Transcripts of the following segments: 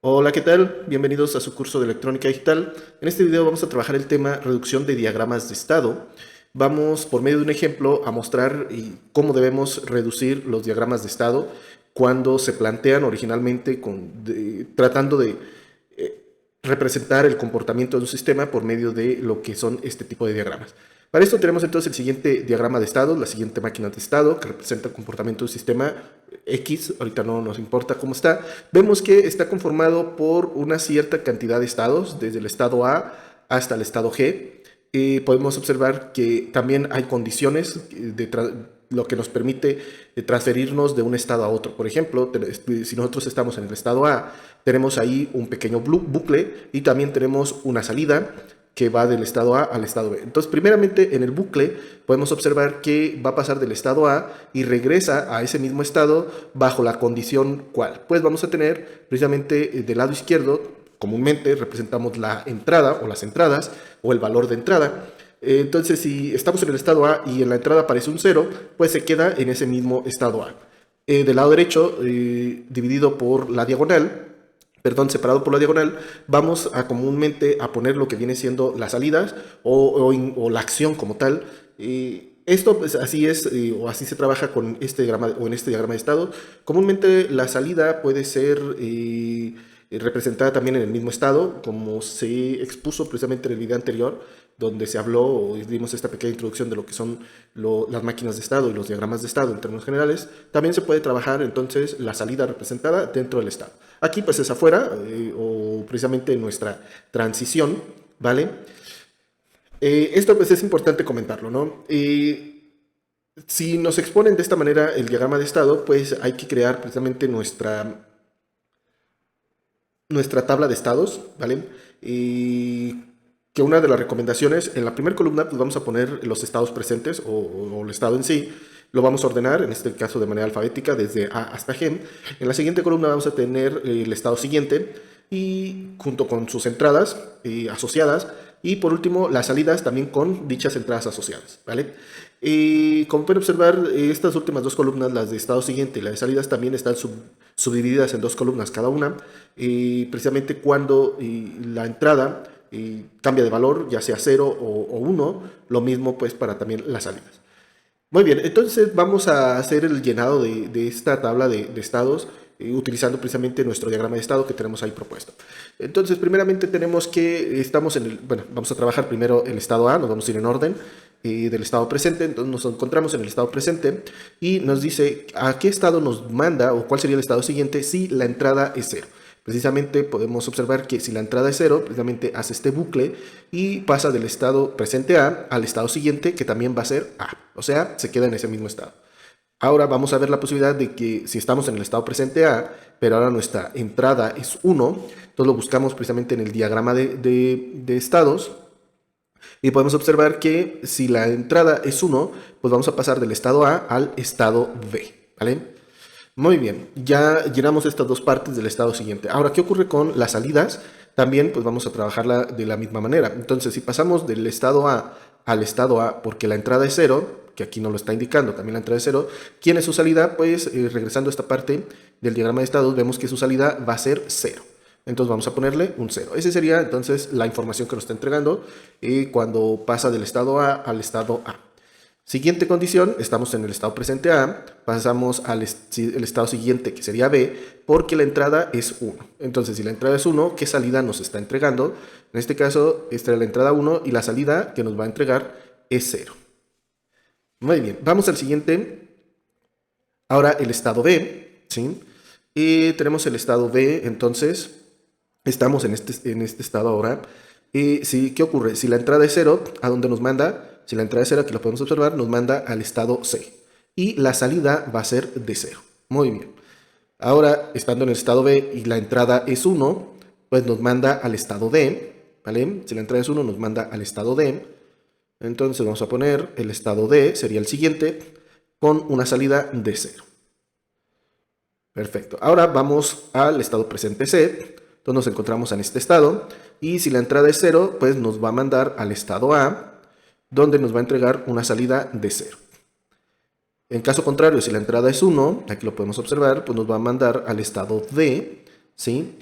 Hola, ¿qué tal? Bienvenidos a su curso de electrónica digital. En este video vamos a trabajar el tema reducción de diagramas de estado. Vamos por medio de un ejemplo a mostrar cómo debemos reducir los diagramas de estado cuando se plantean originalmente tratando de representar el comportamiento de un sistema por medio de lo que son este tipo de diagramas. Para esto tenemos entonces el siguiente diagrama de estado, la siguiente máquina de estado que representa el comportamiento de un sistema X, ahorita no nos importa cómo está. Vemos que está conformado por una cierta cantidad de estados, desde el estado A hasta el estado G. Podemos observar que también hay condiciones lo que nos permite transferirnos de un estado a otro. Por ejemplo, si nosotros estamos en el estado A, tenemos ahí un pequeño bucle y también tenemos una salida que va del estado A al estado B. Entonces, primeramente en el bucle podemos observar que va a pasar del estado A y regresa a ese mismo estado bajo la condición ¿cuál? Pues vamos a tener precisamente del lado izquierdo, comúnmente representamos la entrada o las entradas o el valor de entrada. Entonces, si estamos en el estado A y en la entrada aparece un 0, pues se queda en ese mismo estado A. Del lado derecho, dividido por la diagonal, separado por la diagonal, vamos a comúnmente a poner lo que viene siendo las salidas o la acción como tal. Esto pues así es, o así se trabaja con este diagrama o en este diagrama de estado. Comúnmente la salida puede ser representada también en el mismo estado, como se expuso precisamente en el video anterior, donde se habló o dimos esta pequeña introducción de lo que son las máquinas de estado y los diagramas de estado en términos generales. También se puede trabajar entonces la salida representada dentro del estado. Aquí pues es afuera o precisamente en nuestra transición, ¿vale? Esto pues es importante comentarlo, ¿no? Si nos exponen de esta manera el diagrama de estado, pues hay que crear precisamente nuestra tabla de estados, ¿vale? Que una de las recomendaciones, en la primera columna pues vamos a poner los estados presentes o el estado en sí, lo vamos a ordenar, en este caso de manera alfabética, desde A hasta G. En la siguiente columna vamos a tener el estado siguiente, y junto con sus entradas asociadas, y por último las salidas también con dichas entradas asociadas, ¿vale? Como pueden observar, estas últimas dos columnas, las de estado siguiente y la de salidas, también están subdivididas en dos columnas cada una, precisamente cuando la entrada cambia de valor, ya sea 0 o 1, lo mismo pues para también las salidas. Muy bien, entonces vamos a hacer el llenado de esta tabla de estados utilizando precisamente nuestro diagrama de estado que tenemos ahí propuesto. Entonces, primeramente tenemos que estamos en vamos a trabajar primero el estado A, nos vamos a ir en orden del estado presente. Entonces nos encontramos en el estado presente y nos dice a qué estado nos manda o cuál sería el estado siguiente si la entrada es 0. Precisamente podemos observar que si la entrada es 0, precisamente hace este bucle y pasa del estado presente A al estado siguiente, que también va a ser A. O sea, se queda en ese mismo estado. Ahora vamos a ver la posibilidad de que si estamos en el estado presente A, pero ahora nuestra entrada es 1, entonces lo buscamos precisamente en el diagrama de estados y podemos observar que si la entrada es 1, pues vamos a pasar del estado A al estado B, ¿vale? Muy bien, ya llenamos estas dos partes del estado siguiente. Ahora, ¿qué ocurre con las salidas? También pues vamos a trabajarla de la misma manera. Entonces, si pasamos del estado A al estado A, porque la entrada es 0, que aquí no lo está indicando, también la entrada es 0, ¿quién es su salida? Pues regresando a esta parte del diagrama de estados, vemos que su salida va a ser 0. Entonces vamos a ponerle un 0. Esa sería entonces la información que nos está entregando cuando pasa del estado A al estado A. Siguiente condición, estamos en el estado presente A, pasamos al el estado siguiente que sería B, porque la entrada es 1. Entonces, si la entrada es 1, ¿qué salida nos está entregando? En este caso, esta es la entrada 1 y la salida que nos va a entregar es 0. Muy bien, vamos al siguiente. Ahora el estado B, ¿sí? Y tenemos el estado B, entonces estamos en este estado ahora. Sí, ¿qué ocurre? Si la entrada es 0, ¿a dónde nos manda? Si la entrada es 0, aquí lo podemos observar, nos manda al estado C. Y la salida va a ser de 0. Muy bien. Ahora, estando en el estado B y la entrada es 1, pues nos manda al estado D, ¿vale? Si la entrada es 1, nos manda al estado D. Entonces vamos a poner el estado D, sería el siguiente, con una salida de 0. Perfecto. Ahora vamos al estado presente C. Entonces nos encontramos en este estado. Y si la entrada es 0, pues nos va a mandar al estado A, donde nos va a entregar una salida de 0. En caso contrario, si la entrada es 1, aquí lo podemos observar, pues nos va a mandar al estado D, ¿sí?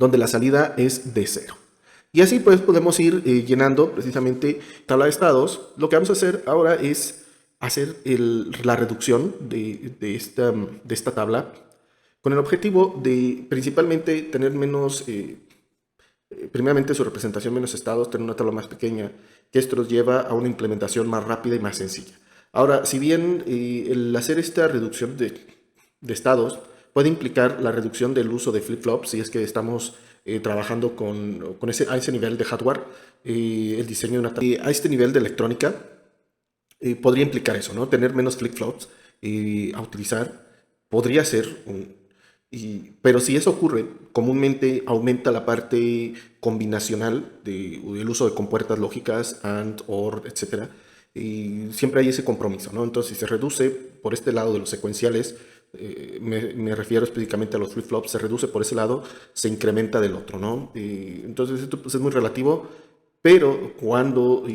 donde la salida es de 0. Y así pues podemos ir llenando precisamente tabla de estados. Lo que vamos a hacer ahora es hacer la reducción de esta tabla con el objetivo de principalmente tener menos, primeramente su representación menos estados, tener una tabla más pequeña, que esto nos lleva a una implementación más rápida y más sencilla. Ahora, si bien el hacer esta reducción de estados puede implicar la reducción del uso de flip-flops, si es que estamos trabajando a ese nivel de hardware, el diseño de una tabla, a este nivel de electrónica, podría implicar eso, ¿no? Tener menos flip-flops a utilizar podría ser pero si eso ocurre, comúnmente aumenta la parte combinacional del uso de compuertas lógicas, AND, OR, etc. Y siempre hay ese compromiso, ¿no? Entonces, si se reduce por este lado de los secuenciales, me refiero específicamente a los flip-flops, se reduce por ese lado, se incrementa del otro, ¿no? Entonces, esto pues, es muy relativo, pero cuando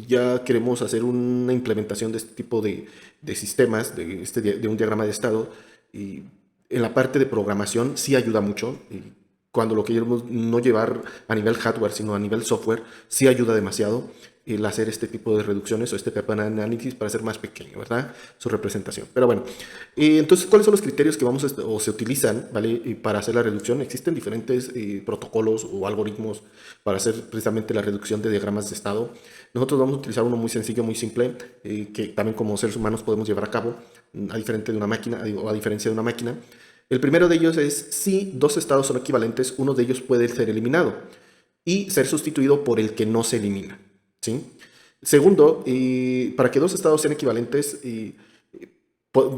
ya queremos hacer una implementación de este tipo de sistemas, de un diagrama de estado, y en la parte de programación sí ayuda mucho. Y cuando lo queremos no llevar a nivel hardware, sino a nivel software, sí ayuda demasiado el hacer este tipo de reducciones o este tipo de análisis para hacer más pequeño, ¿verdad? Su representación. Pero bueno, entonces, ¿cuáles son los criterios que o se utilizan, ¿vale? Para hacer la reducción? Existen diferentes protocolos o algoritmos para hacer precisamente la reducción de diagramas de estado. Nosotros vamos a utilizar uno muy sencillo, muy simple, que también como seres humanos podemos llevar a cabo, a diferencia de una máquina. El primero de ellos es si dos estados son equivalentes, uno de ellos puede ser eliminado y ser sustituido por el que no se elimina, ¿sí? Segundo, para que dos estados sean equivalentes,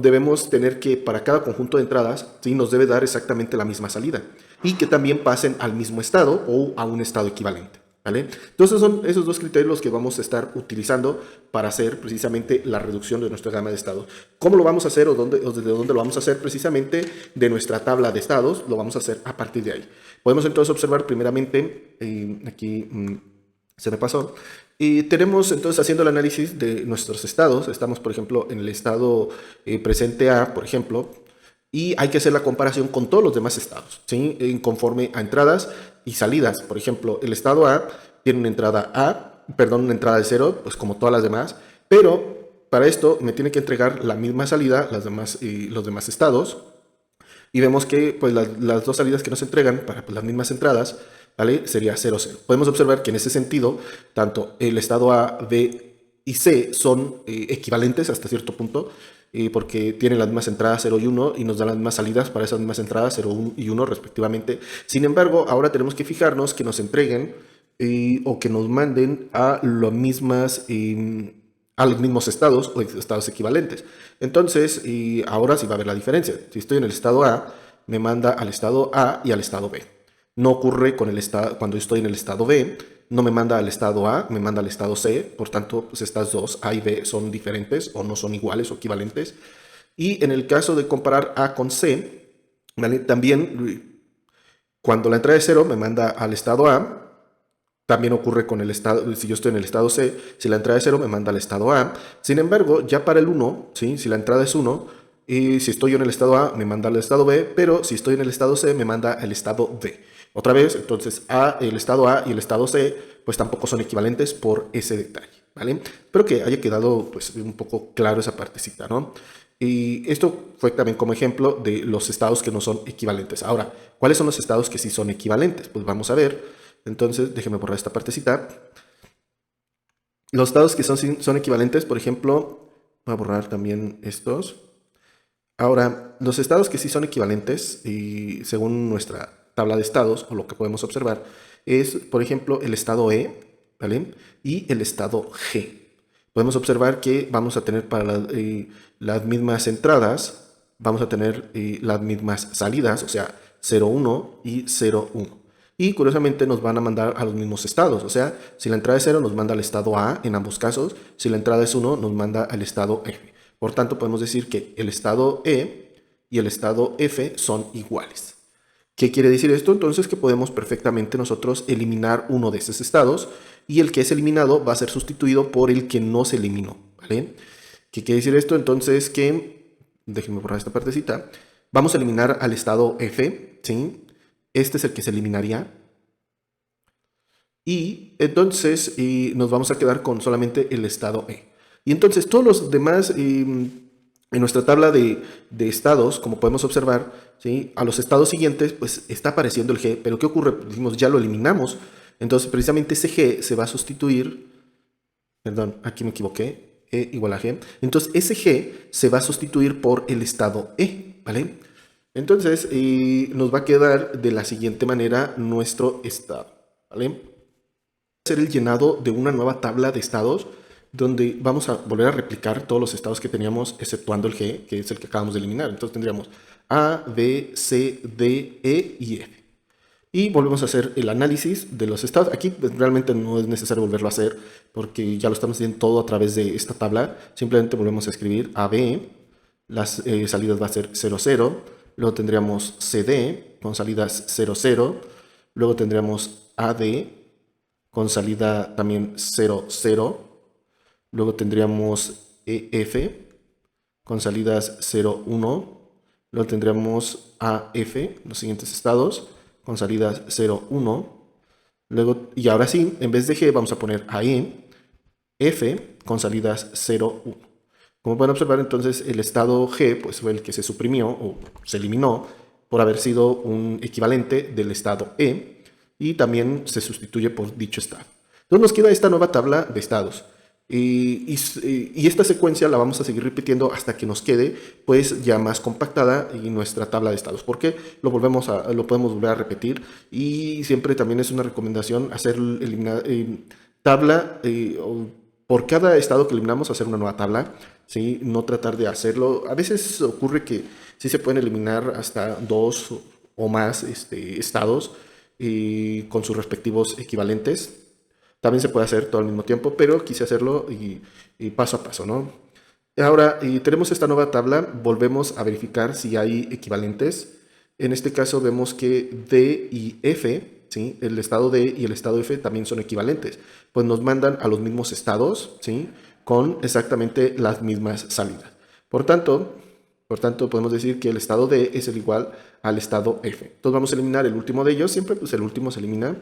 debemos tener que para cada conjunto de entradas, ¿sí?, nos debe dar exactamente la misma salida y que también pasen al mismo estado o a un estado equivalente, ¿vale? Entonces son esos dos criterios los que vamos a estar utilizando para hacer precisamente la reducción de nuestra gama de estados. ¿Cómo lo vamos a hacer o desde dónde lo vamos a hacer? Precisamente de nuestra tabla de estados, lo vamos a hacer a partir de ahí. Podemos entonces observar primeramente, aquí se me pasó, y tenemos entonces haciendo el análisis de nuestros estados. Estamos, por ejemplo, en el estado presente A, por ejemplo, y hay que hacer la comparación con todos los demás estados, ¿sí? Conforme a entradas y salidas. Por ejemplo, el estado A tiene una una entrada de 0, pues como todas las demás, pero para esto me tiene que entregar la misma salida los demás estados, y vemos que pues, las dos salidas que nos entregan para pues, las mismas entradas, ¿vale?, sería 0, 0. Podemos observar que en ese sentido, tanto el estado A, B y C son equivalentes hasta cierto punto, porque tienen las mismas entradas 0 y 1 y nos dan las mismas salidas para esas mismas entradas 0 y 1 respectivamente. Sin embargo, ahora tenemos que fijarnos que nos entreguen o que nos manden a los mismos estados o estados equivalentes. Entonces, ahora sí va a haber la diferencia. Si estoy en el estado A, me manda al estado A y al estado B. No ocurre cuando estoy en el estado B, no me manda al estado A, me manda al estado C. Por tanto, pues estas dos, A y B, son diferentes o no son iguales o equivalentes. Y en el caso de comparar A con C, ¿vale?, también cuando la entrada es 0 me manda al estado A. También ocurre con el estado, si yo estoy en el estado C, si la entrada es 0 me manda al estado A. Sin embargo, ya para el 1, ¿sí?, si la entrada es 1, y si estoy yo en el estado A, me manda al estado B, pero si estoy en el estado C, me manda al estado D. Otra vez, entonces el estado A y el estado C, pues tampoco son equivalentes por ese detalle, ¿vale? Espero que haya quedado pues un poco claro esa partecita, ¿no? Y esto fue también como ejemplo de los estados que no son equivalentes. Ahora, ¿cuáles son los estados que sí son equivalentes? Pues vamos a ver. Entonces, déjenme borrar esta partecita. Los estados que son equivalentes, por ejemplo, voy a borrar también estos. Ahora, los estados que sí son equivalentes, y según nuestra tabla de estados, o lo que podemos observar, es, por ejemplo, el estado E, ¿vale?, y el estado G. Podemos observar que vamos a tener para las mismas entradas, vamos a tener las mismas salidas, o sea, 0, 1 y 0, 1. Y curiosamente nos van a mandar a los mismos estados, o sea, si la entrada es 0 nos manda al estado A en ambos casos, si la entrada es 1 nos manda al estado F. Por tanto, podemos decir que el estado E y el estado F son iguales. ¿Qué quiere decir esto? Entonces que podemos perfectamente nosotros eliminar uno de esos estados y el que es eliminado va a ser sustituido por el que no se eliminó, ¿vale? ¿Qué quiere decir esto? Entonces que, déjenme borrar esta partecita, vamos a eliminar al estado F, ¿sí?, este es el que se eliminaría. Y entonces nos vamos a quedar con solamente el estado E. Y entonces todos los demás, en nuestra tabla de estados, como podemos observar, ¿sí? A los estados siguientes, pues está apareciendo el G, pero ¿qué ocurre? Dijimos, ya lo eliminamos. Entonces, precisamente ese G se va a sustituir, perdón, aquí me equivoqué, E igual a G. Entonces, ese G se va a sustituir por el estado E, ¿vale? Entonces, nos va a quedar de la siguiente manera nuestro estado, ¿vale? Hacer el llenado de una nueva tabla de estados donde vamos a volver a replicar todos los estados que teníamos exceptuando el G, que es el que acabamos de eliminar. Entonces tendríamos A, B, C, D, E y F. Y volvemos a hacer el análisis de los estados. Aquí pues, realmente no es necesario volverlo a hacer porque ya lo estamos haciendo todo a través de esta tabla. Simplemente volvemos a escribir AB, las salidas va a ser 0, 0. Luego tendríamos CD con salidas 0, 0. Luego tendríamos AD con salida también 0, 0. Luego tendríamos EF con salidas 0, 1. Luego tendríamos AF, los siguientes estados, con salidas 0, 1. Luego, y ahora sí, en vez de G vamos a poner AE, F con salidas 0, 1. Como pueden observar, entonces el estado G pues, fue el que se suprimió o se eliminó por haber sido un equivalente del estado E y también se sustituye por dicho estado. Entonces nos queda esta nueva tabla de estados. Y esta secuencia la vamos a seguir repitiendo hasta que nos quede pues ya más compactada y nuestra tabla de estados. ¿Por qué? Lo podemos volver a repetir y siempre también es una recomendación hacer tabla por cada estado que eliminamos, hacer una nueva tabla, ¿sí? No tratar de hacerlo. A veces ocurre que sí se pueden eliminar hasta 2 o más estados con sus respectivos equivalentes. También se puede hacer todo al mismo tiempo, pero quise hacerlo y paso a paso, ¿no? Ahora, tenemos esta nueva tabla, volvemos a verificar si hay equivalentes. En este caso vemos que D y F, ¿sí? El estado D y el estado F también son equivalentes. Pues nos mandan a los mismos estados, ¿sí? Con exactamente las mismas salidas. Por tanto, podemos decir que el estado D es el igual al estado F. Entonces vamos a eliminar el último de ellos, siempre pues el último se elimina,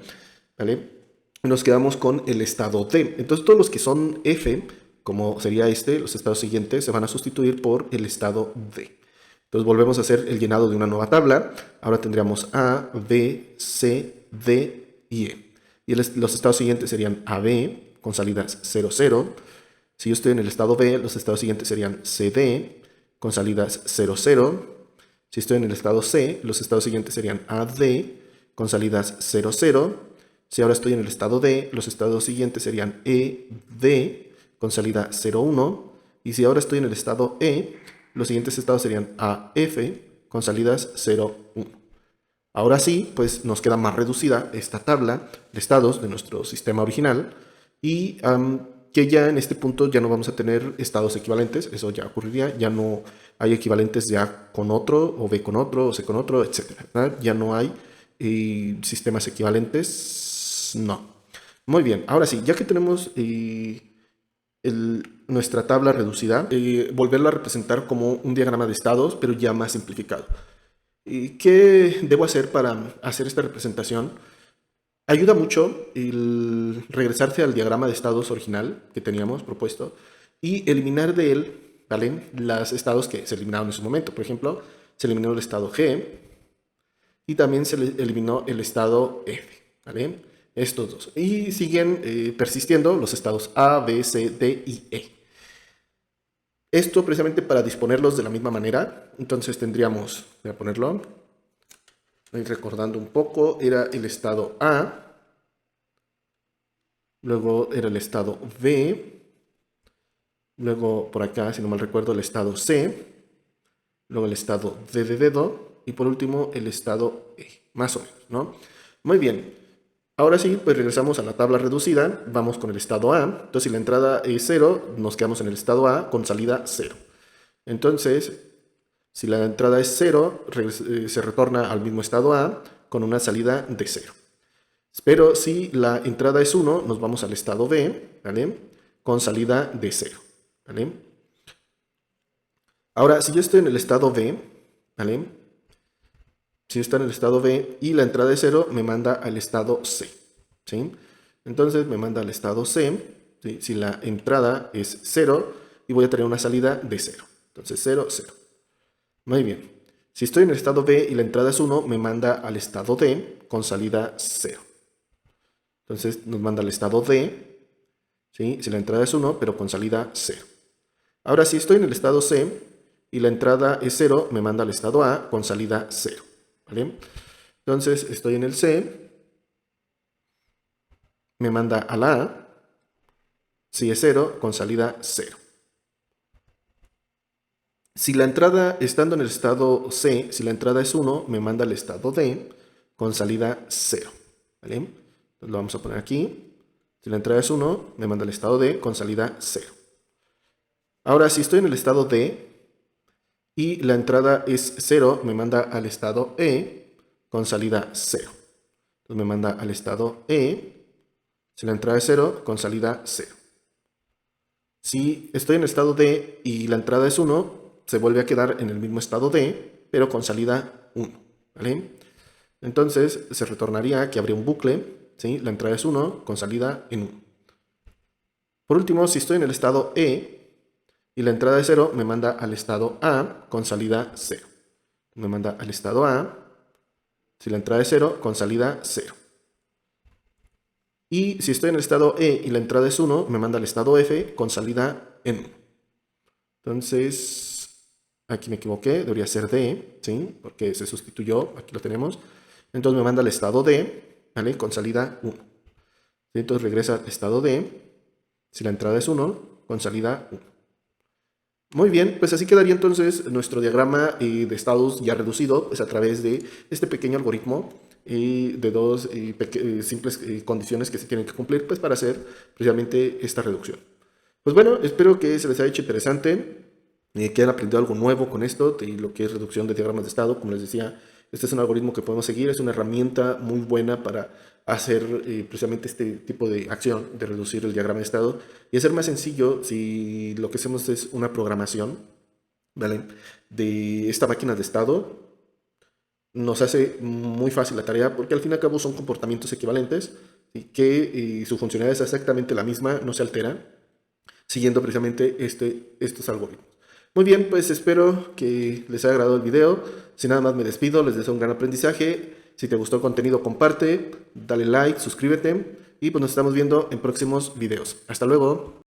¿vale? Nos quedamos con el estado D. Entonces todos los que son F, como sería los estados siguientes, se van a sustituir por el estado D. Entonces volvemos a hacer el llenado de una nueva tabla. Ahora tendríamos A, B, C, D y E. Y los estados siguientes serían AB con salidas 0, 0. Si yo estoy en el estado B, los estados siguientes serían CD con salidas 0, 0. Si estoy en el estado C, los estados siguientes serían AD con salidas 0, 0. Si ahora estoy en el estado D, los estados siguientes serían ED con salida 0, 1. Y si ahora estoy en el estado E, los siguientes estados serían AF con salidas 0, 1. Ahora sí, pues nos queda más reducida esta tabla de estados de nuestro sistema original y que ya en este punto ya no vamos a tener estados equivalentes, eso ya ocurriría, ya no hay equivalentes ya con otro, o B con otro, o C con otro, etc. Ya no hay sistemas equivalentes. No. Muy bien, ahora sí, ya que tenemos nuestra tabla reducida, volverla a representar como un diagrama de estados, pero ya más simplificado. ¿Qué debo hacer para hacer esta representación? Ayuda mucho el regresarse al diagrama de estados original que teníamos propuesto y eliminar de él, ¿vale? Los estados que se eliminaron en su momento. Por ejemplo, se eliminó el estado G y también se eliminó el estado F, ¿vale? Estos dos. Y siguen persistiendo los estados A, B, C, D y E. Esto precisamente para disponerlos de la misma manera. Entonces tendríamos, voy a ponerlo, voy recordando un poco, era el estado A, luego era el estado B, luego por acá, si no mal recuerdo, el estado C, luego el estado D de dedo y por último el estado E, más o menos, ¿no? Muy bien. Ahora sí, pues regresamos a la tabla reducida, vamos con el estado A. Entonces, si la entrada es 0, nos quedamos en el estado A con salida 0. Entonces, si la entrada es 0, se retorna al mismo estado A con una salida de 0. Pero si la entrada es 1, nos vamos al estado B, ¿vale? Con salida de 0, ¿vale? Ahora, si yo estoy en el estado B, ¿vale? Si está en el estado B y la entrada es 0, me manda al estado C, ¿sí? Entonces me manda al estado C, ¿sí? Si la entrada es 0 y voy a tener una salida de 0. Entonces 0, 0. Muy bien. Si estoy en el estado B y la entrada es 1, me manda al estado D con salida 0. Entonces nos manda al estado D, ¿sí? Si la entrada es 1, pero con salida 0. Ahora, si estoy en el estado C y la entrada es 0, me manda al estado A con salida 0. ¿Vale? Entonces estoy en el C, me manda a la A, si es 0, con salida 0. Si la entrada, estando en el estado C, si la entrada es 1, me manda al estado D con salida 0. ¿Vale? Entonces lo vamos a poner aquí. Si la entrada es 1, me manda al estado D con salida 0. Ahora, si estoy en el estado D y la entrada es 0, me manda al estado E con salida 0. Entonces me manda al estado E. Si la entrada es 0, con salida 0. Si estoy en el estado D y la entrada es 1, se vuelve a quedar en el mismo estado D, pero con salida 1. ¿Vale? Entonces se retornaría que habría un bucle, ¿sí? La entrada es 1, con salida en 1. Por último, si estoy en el estado E y la entrada es 0, me manda al estado A con salida 0. Me manda al estado A, si la entrada es 0, con salida 0. Y si estoy en el estado E y la entrada es 1, me manda al estado F con salida en 1. Entonces, aquí me equivoqué, debería ser D, ¿sí? Porque se sustituyó, aquí lo tenemos. Entonces me manda al estado D, ¿vale? Con salida 1. Entonces regresa al estado D, si la entrada es 1, con salida 1. Muy bien, pues así quedaría entonces nuestro diagrama de estados ya reducido, pues a través de este pequeño algoritmo de dos simples condiciones que se tienen que cumplir, pues para hacer precisamente esta reducción. Pues bueno, espero que se les haya hecho interesante, que hayan aprendido algo nuevo con esto, de lo que es reducción de diagramas de estado. Como les decía, este es un algoritmo que podemos seguir, es una herramienta muy buena para hacer precisamente este tipo de acción, de reducir el diagrama de estado, y hacer más sencillo si lo que hacemos es una programación, ¿vale? De esta máquina de estado. Nos hace muy fácil la tarea porque al fin y al cabo son comportamientos equivalentes y que su funcionalidad es exactamente la misma, no se altera, siguiendo precisamente estos algoritmos. Muy bien, pues espero que les haya agradado el video. Sin nada más me despido, les deseo un gran aprendizaje. Si te gustó el contenido, comparte, dale like, suscríbete y pues nos estamos viendo en próximos videos. Hasta luego.